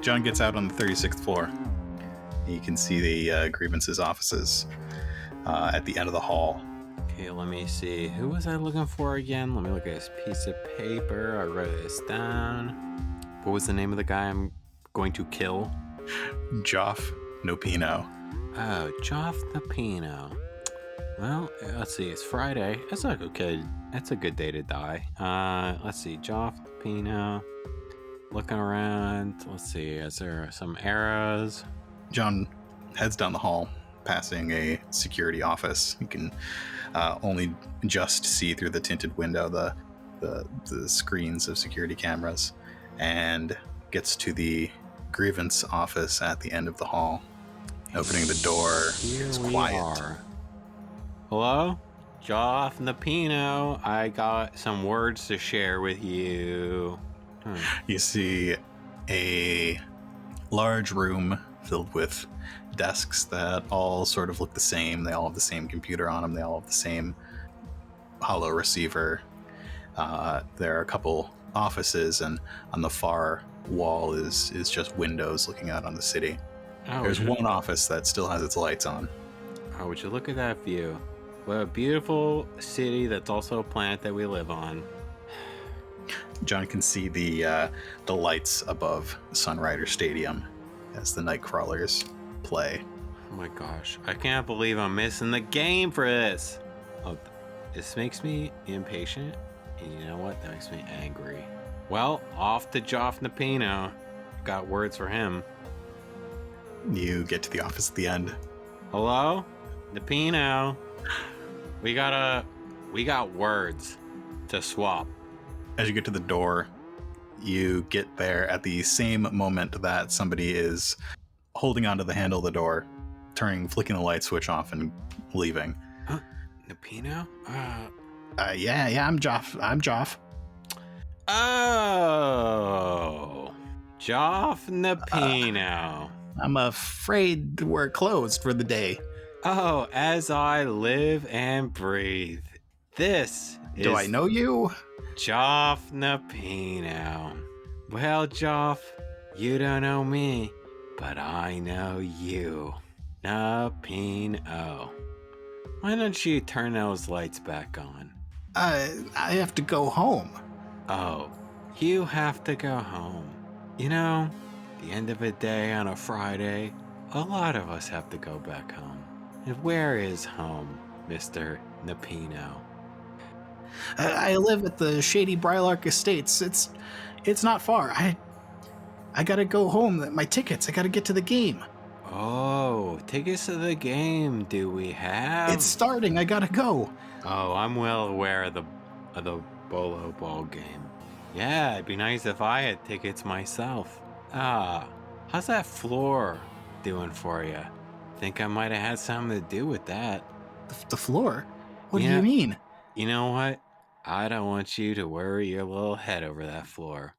John gets out on the 36th floor. You can see the grievances offices at the end of the hall. Okay, let me see. Who was I looking for again? Let me look at this piece of paper. I wrote this down. What was the name of the guy I'm going to kill? Joff Nopino. Oh, Joff Nopino. Well, let's see. It's Friday. That's a good day to die. Let's see. Joff Nopino. Looking around. Let's see. Is there some arrows? John heads down the hall, passing a security office. You can only just see through the tinted window the screens of security cameras, and gets to the grievance office at the end of the hall. Opening the door, it's quiet. Hello? Joff Nopino. I got some words to share with you. You see a large room filled with desks that all sort of look the same. They all have the same computer on them. They all have the same hollow receiver. There are a couple offices, and on the far wall is just windows looking out on the city. There's one office that still has its lights on. Oh, would you look at that view? What a beautiful city that's also a planet that we live on. John can see the lights above Sunrider Stadium as the Nightcrawlers play. Oh my gosh, I can't believe I'm missing the game for this. Oh, this makes me impatient, and you know what? That makes me angry. Well, off to Joff Nopino. Got words for him. You get to the office at the end. Hello? Nopino. We got words to swap. As you get to the door, you get there at the same moment that somebody is holding onto the handle of the door, flicking the light switch off and leaving. Huh? Nopino? Yeah, I'm Joff. Oh. Joff Nopino. I'm afraid we're closed for the day. Oh, as I live and breathe. This is... Do I know you? Joff Nopino. Well, Joff, you don't know me, but I know you. Nopino. Why don't you turn those lights back on? I have to go home. Oh, you have to go home. You know, the end of the day on a Friday, a lot of us have to go back home. And where is home, Mr. Nopino? I live at the Shady Brylark Estates. It's not far. I gotta go home. My tickets. I gotta get to the game. Oh, tickets to the game. Do we have? It's starting. I gotta go. Oh, I'm well aware of the Bolo ball game. Yeah, it'd be nice if I had tickets myself. How's that floor doing for you? Think I might have had something to do with that. The floor? What do you mean? You know what? I don't want you to worry your little head over that floor.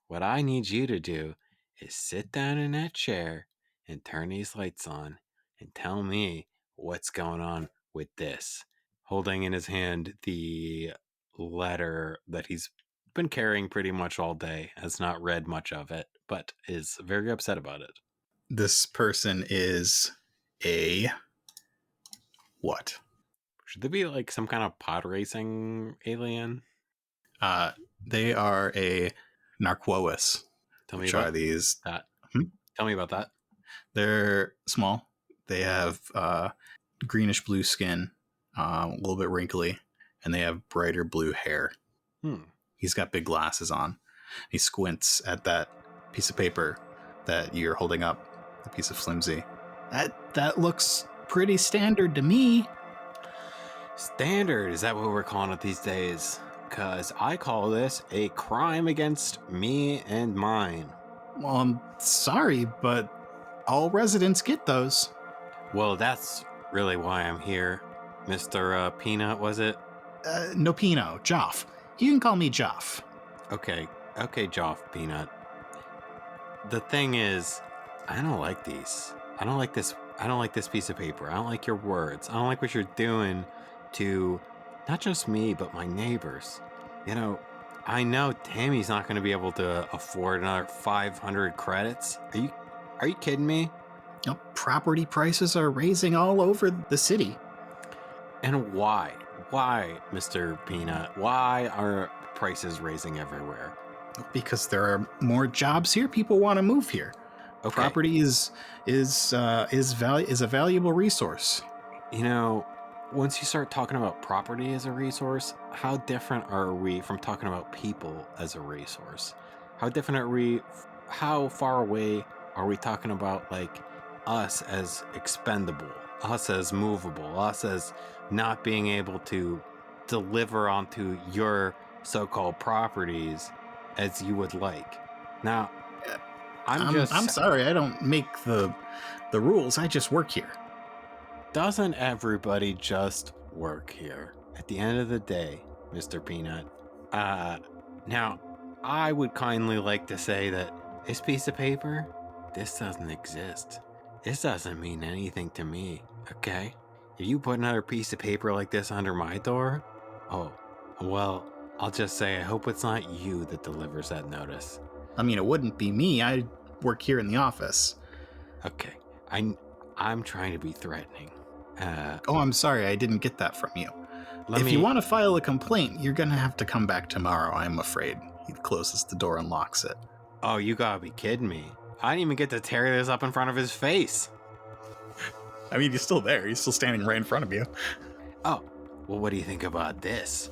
What I need you to do is sit down in that chair and turn these lights on and tell me what's going on with this. Holding in his hand the letter that he's been carrying pretty much all day, has not read much of it, but is very upset about it. This person is a what? Should there be like some kind of pod racing alien? They are a Narquois. Tell me about these. That. Tell me about that. They're small. They have greenish blue skin, a little bit wrinkly, and they have brighter blue hair. He's got big glasses on. He squints at that piece of paper that you're holding up, the piece of flimsy. That looks pretty standard to me. Standard? Is that what we're calling it these days? Because I call this a crime against me and mine. Well, I'm sorry, but all residents get those. Well, that's really why I'm here. Mr. Peanut, was it? Nopino, Joff. You can call me Joff. Okay, Joff Peanut. The thing is, I don't like these. I don't like this piece of paper. I don't like your words. I don't like what you're doing to not just me, but my neighbors. You know, I know Tammy's not going to be able to afford another 500 credits. Are you kidding me? You know, property prices are raising all over the city. And why? Why, Mr. Peanut? Why are prices raising everywhere? Because there are more jobs here. People want to move here. Okay. Property is a valuable resource. You know, once you start talking about property as a resource, how different are we from talking about people as a resource? How different are we? How far away are we talking about, like, us as expendable, us as movable, us as not being able to deliver onto your so-called properties as you would like? Now, I'm sorry, I don't make the rules. I just work here. Doesn't everybody just work here? At the end of the day, Mr. Peanut. Now, I would kindly like to say that this piece of paper, this doesn't exist. This doesn't mean anything to me, okay? If you put another piece of paper like this under my door, oh, well, I'll just say I hope it's not you that delivers that notice. I mean, it wouldn't be me. I work here in the office. Okay, I'm trying to be threatening. Oh, I'm sorry, I didn't get that from you. If you want to file a complaint, you're going to have to come back tomorrow, I'm afraid. He closes the door and locks it. Oh, you gotta be kidding me. I didn't even get to tear this up in front of his face. I mean, he's still there. He's still standing right in front of you. Oh, well, what do you think about this?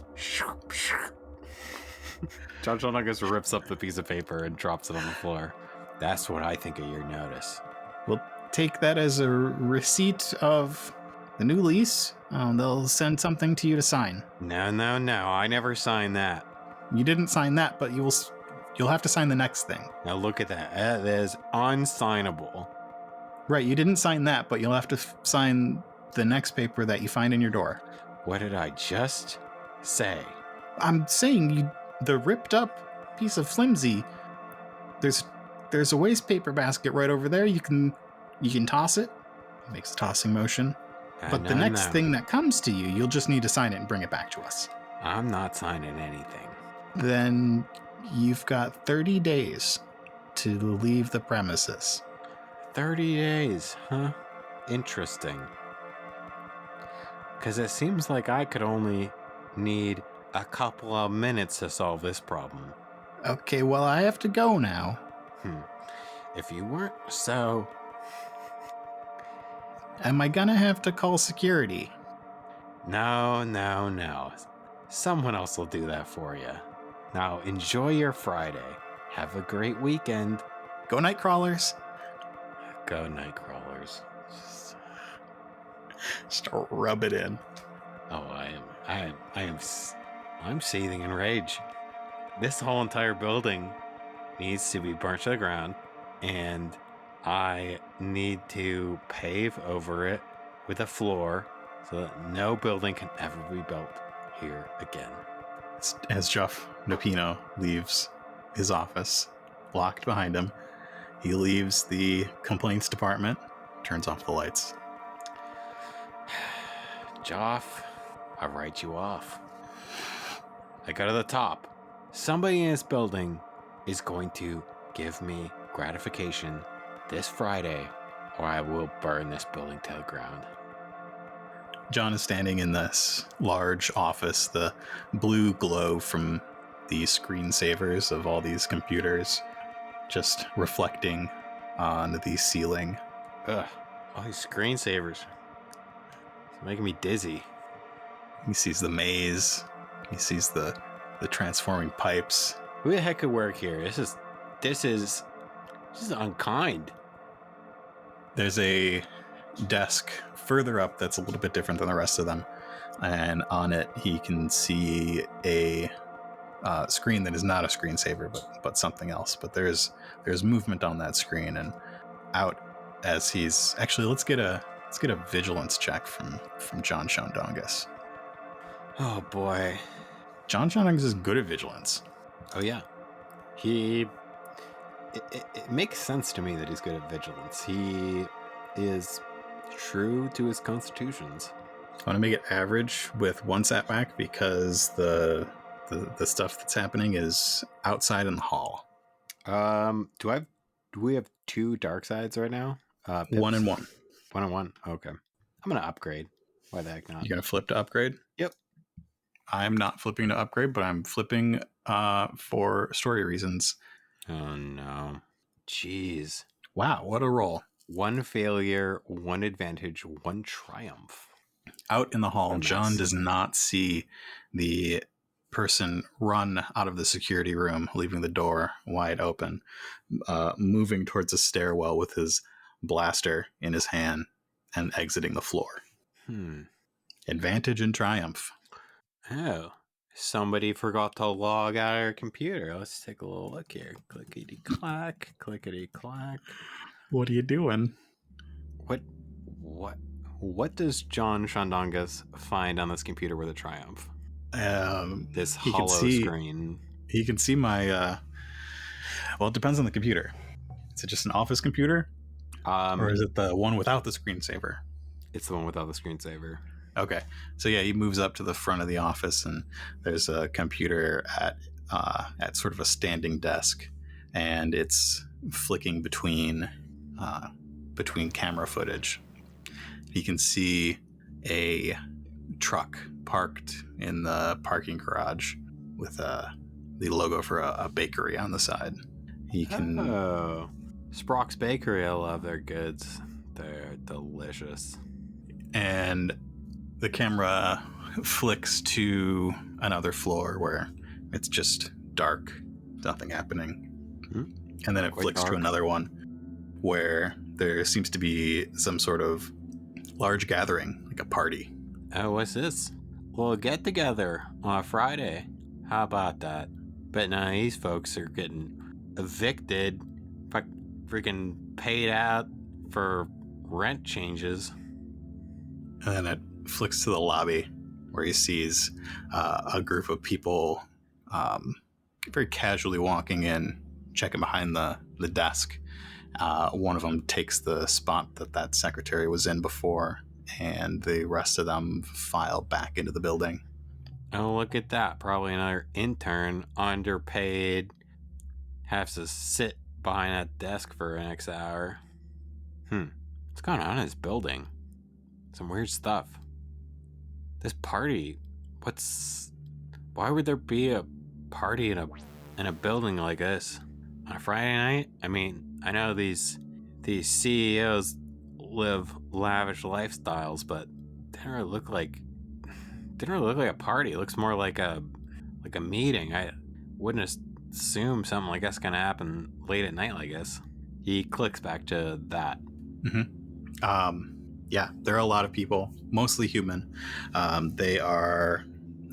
John Nuggets rips up the piece of paper and drops it on the floor. That's what I think of your notice. We'll take that as a receipt of the new lease. They'll send something to you to sign. No. I never signed that. You didn't sign that, but you'll have to sign the next thing. Now look at that. That is unsignable. Right, you didn't sign that, but you'll have to sign the next paper that you find in your door. What did I just say? I'm saying the ripped up piece of flimsy. There's a waste paper basket right over there. You can toss it. It makes a tossing motion. But the next thing that comes to you, you'll just need to sign it and bring it back to us. I'm not signing anything. Then you've got 30 days to leave the premises. 30 days, huh? Interesting. Because it seems like I could only need a couple of minutes to solve this problem. Okay, well, I have to go now. If you weren't so... Am I gonna have to call security? No. Someone else will do that for you. Now, enjoy your Friday. Have a great weekend. Go Nightcrawlers. Go Nightcrawlers. Just rub it in. Oh, I'm seething in rage. This whole entire building needs to be burnt to the ground, and I need to pave over it with a floor so that no building can ever be built here again. As Jeff Nopino leaves his office, locked behind him, he leaves the complaints department, turns off the lights. Joff, I'll write you off. I go to the top. Somebody in this building is going to give me gratification this Friday, or I will burn this building to the ground. John is standing in this large office, the blue glow from the screensavers of all these computers just reflecting on the ceiling. Ugh, all these screensavers. It's making me dizzy. He sees the maze. He sees the transforming pipes. Who the heck could work here? This is unkind. There's a desk further up that's a little bit different than the rest of them, and on it he can see a screen that is not a screensaver but something else. But there's movement on that screen, and out as he's actually let's get a vigilance check from John Shondongus. Oh boy. John Shondongus is good at vigilance. Oh yeah. It makes sense to me that he's good at vigilance. He is true to his constitutions. I want to make it average with one setback because the The stuff that's happening is outside in the hall. Do we have 2 dark sides right now? Pips? 1 and 1. 1 and 1. Okay. I'm gonna upgrade. Why the heck not? You're gonna flip to upgrade? Yep. I'm not flipping to upgrade, but I'm flipping for story reasons. Oh no. Jeez. Wow, what a roll. 1 failure, 1 advantage, 1 triumph. Out in the hall, John mess. does not see the person run out of the security room, leaving the door wide open, moving towards a stairwell with his blaster in his hand and exiting the floor. Advantage and triumph. Oh, somebody forgot to log out of their computer. Let's take a little look here. Clickety clack, clickety clack. What are you doing? What does John Shandongas find on this computer with a triumph? This hollow screen. He can see my. Well, it depends on the computer. Is it just an office computer, or is it the one without the screensaver? It's the one without the screensaver. Okay, so yeah, he moves up to the front of the office, and there's a computer at sort of a standing desk, and it's flicking between camera footage. He can see a truck parked in the parking garage with the logo for a bakery on the side. He can. Oh, Sprock's Bakery. I love their goods. They're delicious. And the camera flicks to another floor where it's just dark, nothing happening. And then it flicks to another one where there seems to be some sort of large gathering, like a party. Oh, what's this? We'll get together on a Friday. How about that? But now these folks are getting evicted, freaking paid out for rent changes. And then it flicks to the lobby where he sees a group of people very casually walking in, checking behind the desk. One of them takes the spot that secretary was in before, and the rest of them file back into the building. Oh, look at that. Probably another intern, underpaid, has to sit behind that desk for the next hour. What's going on in this building? Some weird stuff. This party, why would there be a party in a building like this on a Friday night? I mean, I know these CEOs live lavish lifestyles, but didn't really look like a party. It looks more like a meeting. I wouldn't assume something like that's gonna happen late at night like this. He clicks back to that. Yeah, there are a lot of people, mostly human. They are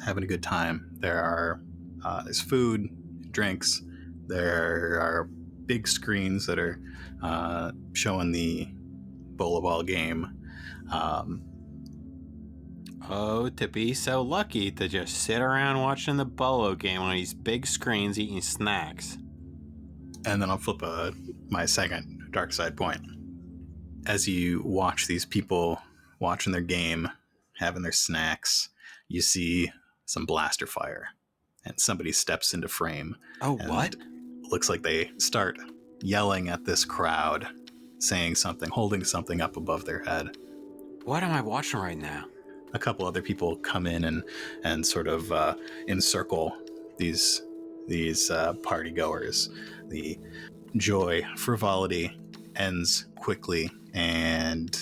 having a good time. There's food, drinks. There are big screens that are showing the bowling ball game. To be so lucky to just sit around watching the bolo game on these big screens eating snacks. And then I'll flip my second dark side point. As you watch these people watching their game, having their snacks, you see some blaster fire, and somebody steps into frame. Oh, what? Looks like they start yelling at this crowd, saying something, holding something up above their head. What am I watching right now? A couple other people come in and sort of encircle these party goers. The joy, frivolity ends quickly, and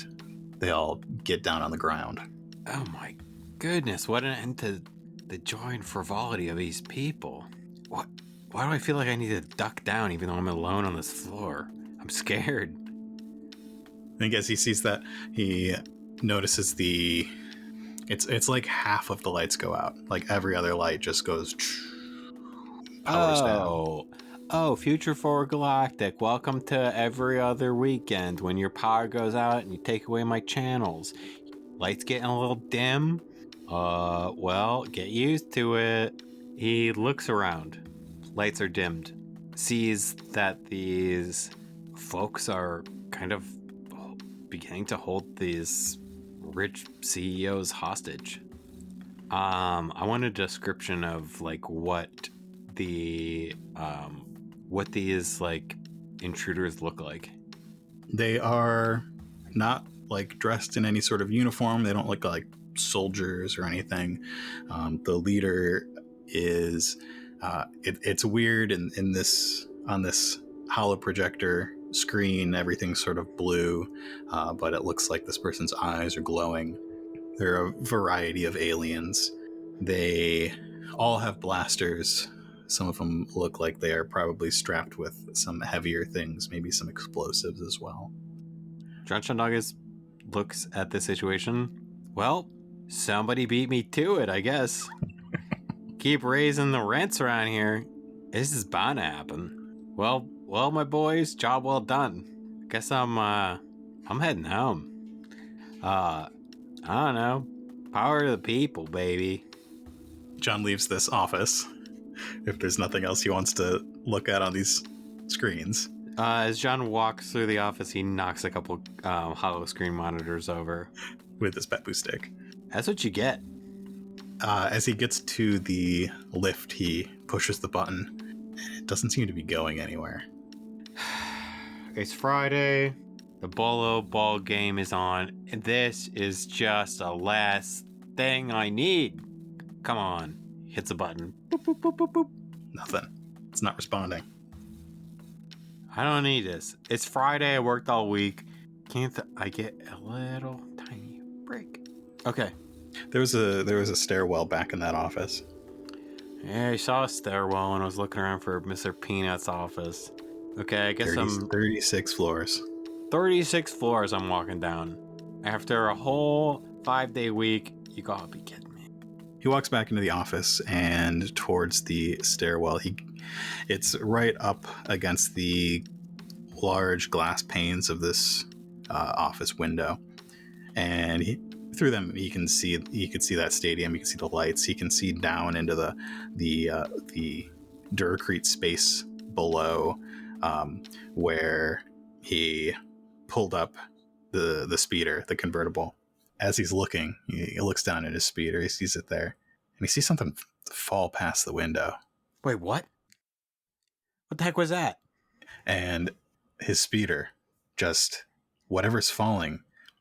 they all get down on the ground. Oh my goodness, what an end to the joy and frivolity of these people. Why do I feel like I need to duck down even though I'm alone on this floor? I'm scared. I think as he sees that, he notices it's like half of the lights go out. Like every other light just goes powers down. Oh, Future Forward Galactic, welcome to every other weekend when your power goes out and you take away my channels. Lights getting a little dim? Well, get used to it. He looks around. Lights are dimmed. Sees that these folks are kind of beginning to hold these rich CEOs hostage. I want a description of like what these like intruders look like. They are not like dressed in any sort of uniform. They don't look like soldiers or anything. The leader is it's weird in this on this hollow projector screen. Everything's sort of blue, but it looks like this person's eyes are glowing. There are a variety of aliens. They all have blasters. Some of them look like they are probably strapped with some heavier things, maybe some explosives as well. Drunchandongus looks at the situation. Well, somebody beat me to it, I guess. Keep raising the rents around here. This is bound to happen. Well, my boys, job well done. Guess I'm heading home. I don't know. Power to the people, baby. John leaves this office if there's nothing else he wants to look at on these screens. As John walks through the office, he knocks a couple hollow screen monitors over with his bamboo stick. That's what you get. As he gets to the lift, he pushes the button, and it doesn't seem to be going anywhere. It's Friday. The Bolo ball game is on, and this is just a last thing I need. Come on. Hits a button. Boop, boop, boop, boop, boop. Nothing. It's not responding. I don't need this. It's Friday. I worked all week. Can't I get a little tiny break? Okay. There was a stairwell back in that office. Yeah, I saw a stairwell and I was looking around for Mr. Peanut's office. Okay, I guess 36 floors. 36 floors I'm walking down. After a whole 5-day week, you gotta be kidding me. He walks back into the office and towards the stairwell. It's right up against the large glass panes of this office window, and through them he could see that stadium. You can see the lights. He can see down into the Duracrete space below, where he pulled up the speeder, the convertible. As he's looking, he looks down at his speeder. He sees it there, and he sees something fall past the window. Wait, what? What the heck was that? And his speeder, just whatever's falling,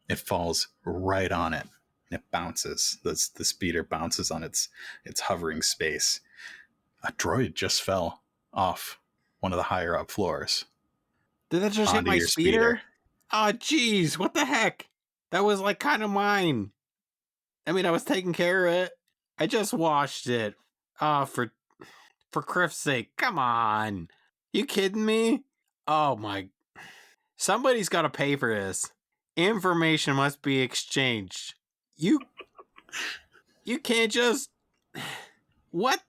it falls right on it. And it bounces. The speeder bounces on its hovering space. A droid just fell off one of the higher up floors. Did that just hit my speeder? Oh, jeez, what the heck? That was like kind of mine. I mean, I was taking care of it. I just washed it. Oh, for Criff's sake, come on. You kidding me? Oh my. Somebody's got to pay for this. Information must be exchanged. You can't just... What?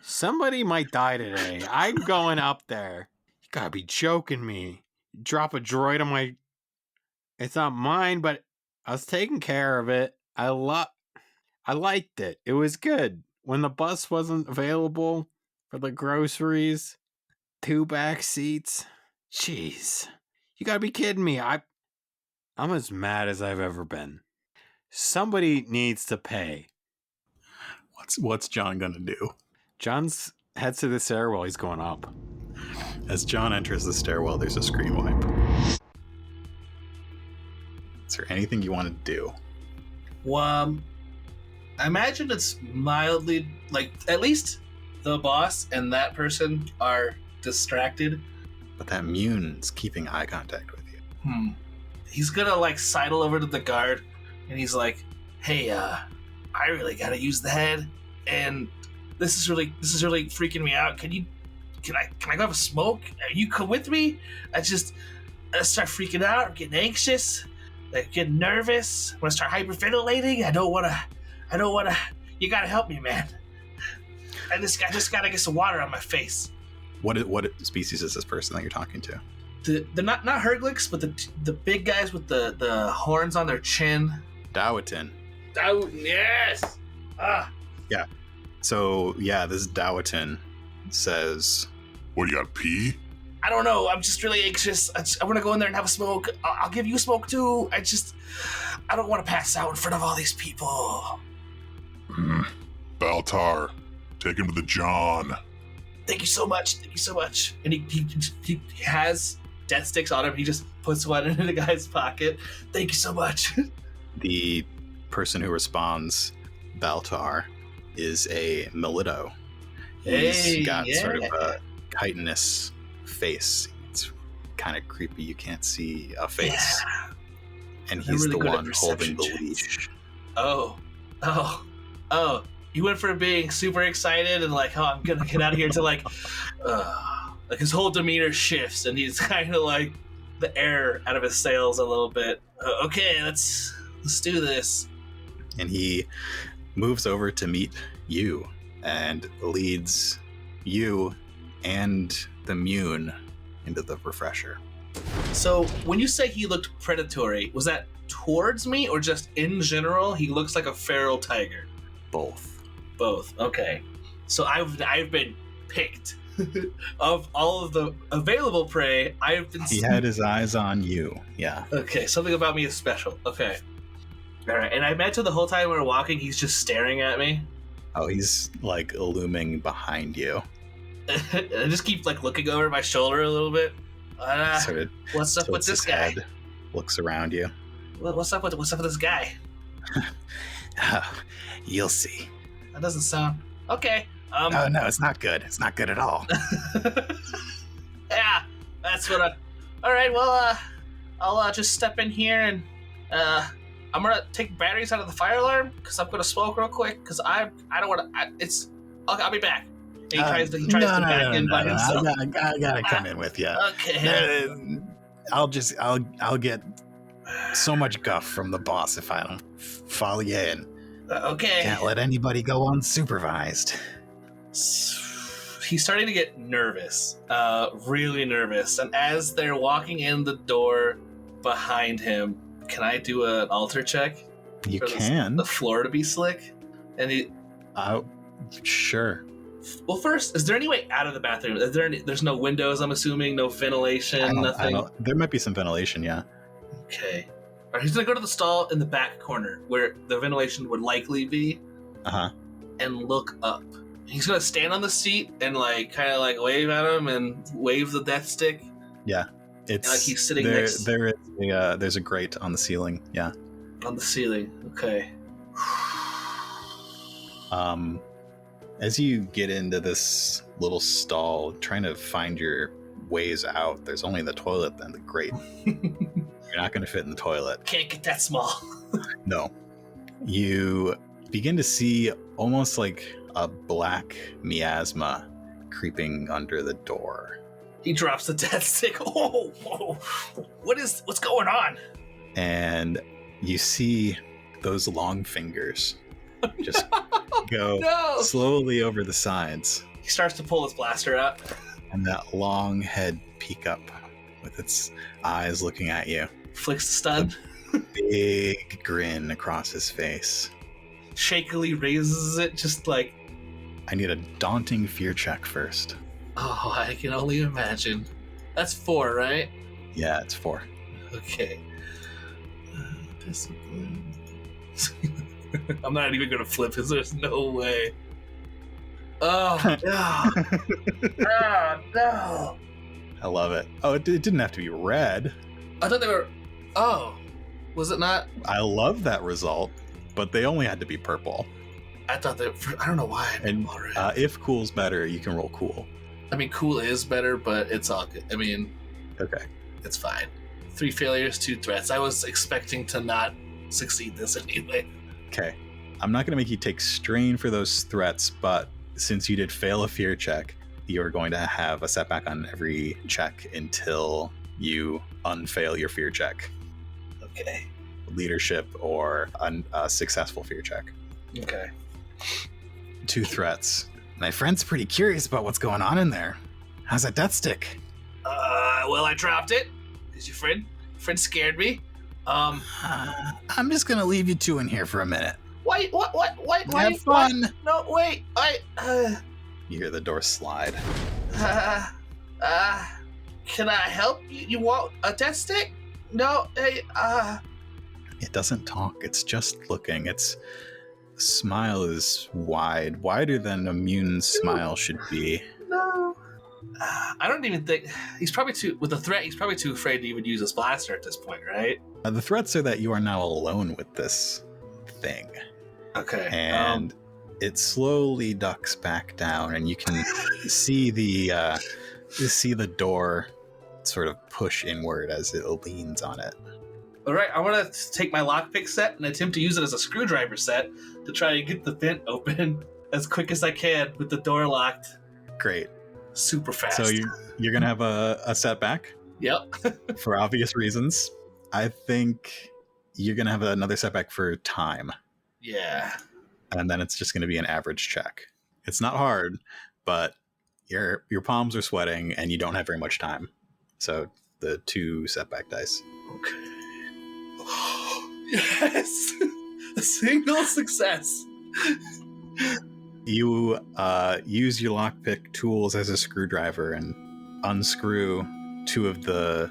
Somebody might die today. I'm going up there. You gotta be joking me. Drop a droid on my... It's not mine, but I was taking care of it. I liked it. It was good. When the bus wasn't available for the groceries, 2 back seats. Jeez. You gotta be kidding me. I'm as mad as I've ever been. Somebody needs to pay. What's John gonna do? John's heads to the stairwell. He's going up. As John enters the stairwell, there's a screen wipe. Is there anything you want to do? Well, I imagine it's mildly, like, at least the boss and that person are distracted. But that Mune's keeping eye contact with you. He's gonna, like, sidle over to the guard, and he's like, hey, I really gotta use the head, and this is really freaking me out. Can I go have a smoke? You come with me? I start freaking out. I'm getting anxious. I get nervous. I'm gonna start hyperventilating. I don't wanna. You gotta help me, man. I just gotta get some water on my face. What species is this person that you're talking to? The not Herglics, but the big guys with the horns on their chin. Dawatin. Yes. Yeah. So yeah, this Dawatin says, "What, you got pee?" I don't know. I'm just really anxious. I want to go in there and have a smoke. I'll give you a smoke too. I don't want to pass out in front of all these people. Baltar, take him to the John. Thank you so much. Thank you so much. And he has death sticks on him. He just puts one in the guy's pocket. Thank you so much. The person who responds, Baltar, is a Melito. He's got sort of a chitinous face. It's kind of creepy. You can't see a face. Yeah. And he's really the good at one holding the perception leash. Oh. You went from being super excited and like, oh, I'm gonna get out of here to like his whole demeanor shifts and he's kind of like the air out of his sails a little bit. Okay, let's do this. And he moves over to meet you and leads you and the Mune into the refresher. So when you say he looked predatory, was that towards me or just in general? He looks like a feral tiger. Both. Okay. So I've been picked. Of all of the available prey, He had his eyes on you. Yeah. Okay, something about me is special. Okay. Alright, and I imagine the whole time we were walking, he's just staring at me. Oh, he's like looming behind you. I just keep like looking over my shoulder a little bit. Sort of What's up with this guy? head, looks around you. What's up with this guy? You'll see. That doesn't sound okay. Oh no, it's not good. It's not good at all. Yeah, that's what all right, well, I'll just step in here and I'm gonna take batteries out of the fire alarm because I'm gonna smoke real quick because I don't want to. I'll be back. And he tries to back in by himself. I gotta come in with you. Okay. I'll get so much guff from the boss if I don't follow you in. Okay. Can't let anybody go unsupervised. He's starting to get nervous, really nervous. And as they're walking in the door behind him, can I do an alter check? You can. The floor to be slick? And he... Sure. Well, first, is there any way out of the bathroom? There's no windows, I'm assuming, no ventilation, nothing? There might be some ventilation, yeah. Okay. All right, he's going to go to the stall in the back corner where the ventilation would likely be. Uh-huh. And look up. He's going to stand on the seat and like kind of like wave at him and wave the death stick. Yeah. It's and, like he's sitting there's a grate on the ceiling, yeah. On the ceiling, okay. As you get into this little stall, trying to find your ways out, there's only the toilet and the grate. You're not going to fit in the toilet. Can't get that small. No. You begin to see almost like a black miasma creeping under the door. He drops the death stick. Oh, whoa. What's going on? And you see those long fingers just go slowly over the sides. He starts to pull his blaster out. And that long head peek up with its eyes looking at you. Flicks the stud. Big grin across his face. Shakily raises it, just like... I need a daunting fear check first. Oh, I can only imagine. That's 4, right? Yeah, it's 4. Okay. Discipline. I'm not even going to flip because there's no way. Oh, no. Oh, no. I love it. Oh, it didn't have to be red. I thought they were... Oh. Was it not? I love that result, but they only had to be purple. I thought they... I don't know why. And if cool's better, you can roll cool. I mean, cool is better, but it's all good. I mean... Okay. It's fine. 3 failures, 2 threats. I was expecting to not succeed this anyway. Okay. I'm not going to make you take strain for those threats, but since you did fail a fear check, you're going to have a setback on every check until you unfail your fear check. Okay. Leadership or a successful fear check. Okay. 2 threats. My friend's pretty curious about what's going on in there. How's that death stick? Well, I dropped it because your friend scared me. I'm just gonna leave you 2 in here for a minute. Wait, what? Have fun. What? No, wait, You hear the door slide. Can I help you? You want a death stick? No, hey, It doesn't talk. It's just looking. It's smile is wider than a Mune's smile should be. No. I don't even think he's probably too with the threat. He's probably too afraid to even use his blaster at this point, right? The threats are that you are now alone with this thing. Okay. And it slowly ducks back down, and you can see the door sort of push inward as it leans on it. All right, I want to take my lockpick set and attempt to use it as a screwdriver set to try and get the vent open as quick as I can with the door locked. Great. Super fast. So you're gonna have a setback. Yep. For obvious reasons. I think you're gonna have another setback for time. Yeah. And then it's just gonna be an average check. It's not hard, but your palms are sweating and you don't have very much time. So the 2 setback dice. Okay. Yes! A single success. You use your lockpick tools as a screwdriver and unscrew two of the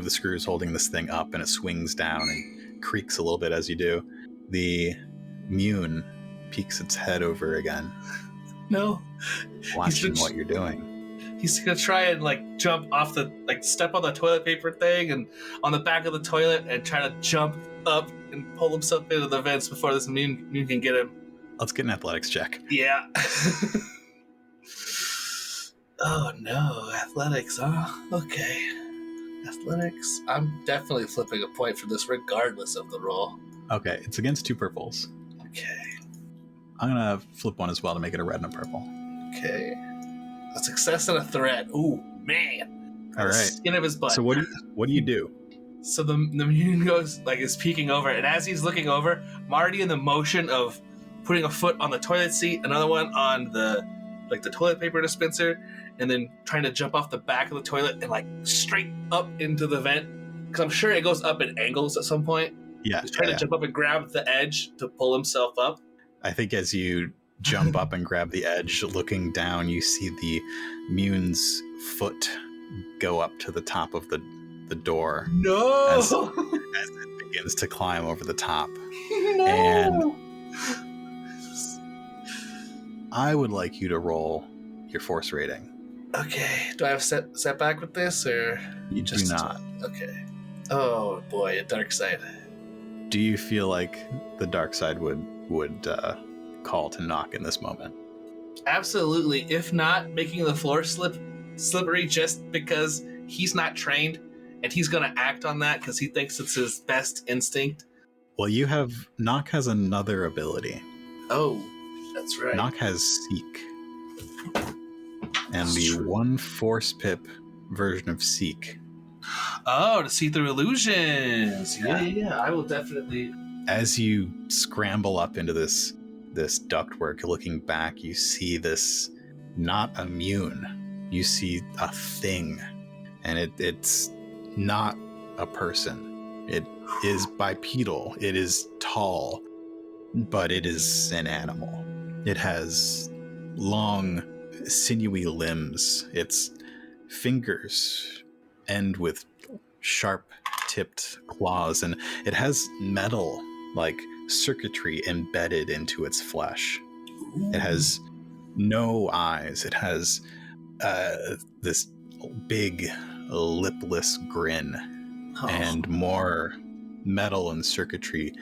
screws holding this thing up, and it swings down and creaks a little bit as you do. The Mune peeks its head over again. No. Watching what you're doing. He's gonna try and jump off step on the toilet paper thing and on the back of the toilet and try to jump up and pull himself into the vents before this Mune can get him. Let's get an athletics check. Yeah. Oh no, athletics, huh? Okay. Athletics. I'm definitely flipping a point for this regardless of the roll. Okay, it's against 2 purples. Okay. I'm gonna flip one as well to make it a red and a purple. Okay. A success and a threat. Ooh, man. All right. Skin of his butt. So what do you do? So the Mune goes, is peeking over, and as he's looking over, I'm already in the motion of putting a foot on the toilet seat, another one on the toilet paper dispenser, and then trying to jump off the back of the toilet and straight up into the vent. Because I'm sure it goes up at angles at some point. Yeah. He's trying to jump up and grab the edge to pull himself up. I think as you jump up and grab the edge, looking down, you see the Mune's foot go up to the top of the door. No! As it begins to climb over the top. No! And I would like you to roll your force rating. Okay. Do I have setback with this, or You do not. Okay. Oh boy, a dark side. Do you feel like the dark side would call to knock in this moment? Absolutely. If not, making the floor slippery just because he's not trained, and he's going to act on that because he thinks it's his best instinct. Well, Knock has another ability. Oh, that's right. Knock has Seek. And the 1 force pip version of Seek. Oh, to see through illusions. Yeah. I will definitely. As you scramble up into this ductwork, looking back, you see this not a Mune. You see a thing. And it's not a person. It is bipedal. It is tall, but it is an animal. It has long, sinewy limbs. Its fingers end with sharp-tipped claws, and it has metal, circuitry embedded into its flesh. It has no eyes. It has this big, lipless grin and more metal and circuitry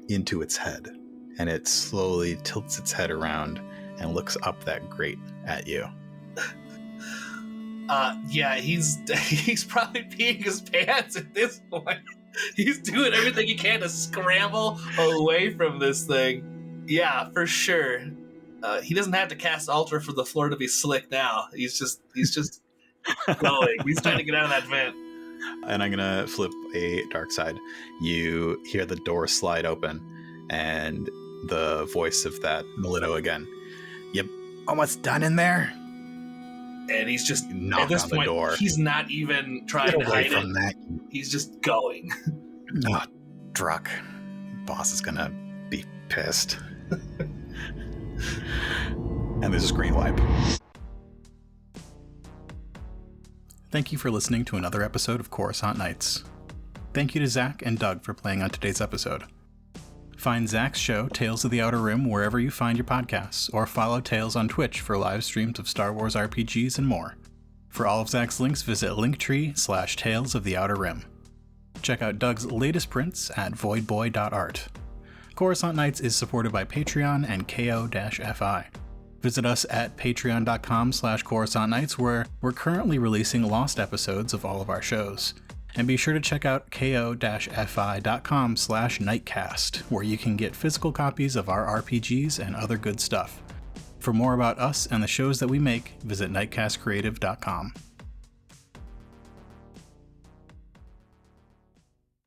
into its head. And it slowly tilts its head around and looks up that grate at you. Yeah, he's probably peeing his pants at this point. He's doing everything he can to scramble away from this thing. Yeah, for sure. He doesn't have to cast Alter for the floor to be slick now. He's just going. He's trying to get out of that vent. And I'm gonna flip a dark side. You hear the door slide open, and the voice of that Melito again. Yep, almost done in there. And he's just knock at this on point. The door. He's not even trying to hide from it. That. He's just going. No, Druck. Boss is gonna be pissed. And there's a screen wipe. Thank you for listening to another episode of Coruscant Nights. Thank you to Zach and Doug for playing on today's episode. Find Zach's show, Tales of the Outer Rim, wherever you find your podcasts, or follow Tales on Twitch for live streams of Star Wars RPGs and more. For all of Zach's links, visit linktree/Tales of the Outer Rim. Check out Doug's latest prints at voidboy.art. Coruscant Nights is supported by Patreon and KO-FI. Visit us at patreon.com/Coruscant Nights, where we're currently releasing lost episodes of all of our shows. And be sure to check out ko-fi.com/nightcast, where you can get physical copies of our RPGs and other good stuff. For more about us and the shows that we make, visit nightcastcreative.com.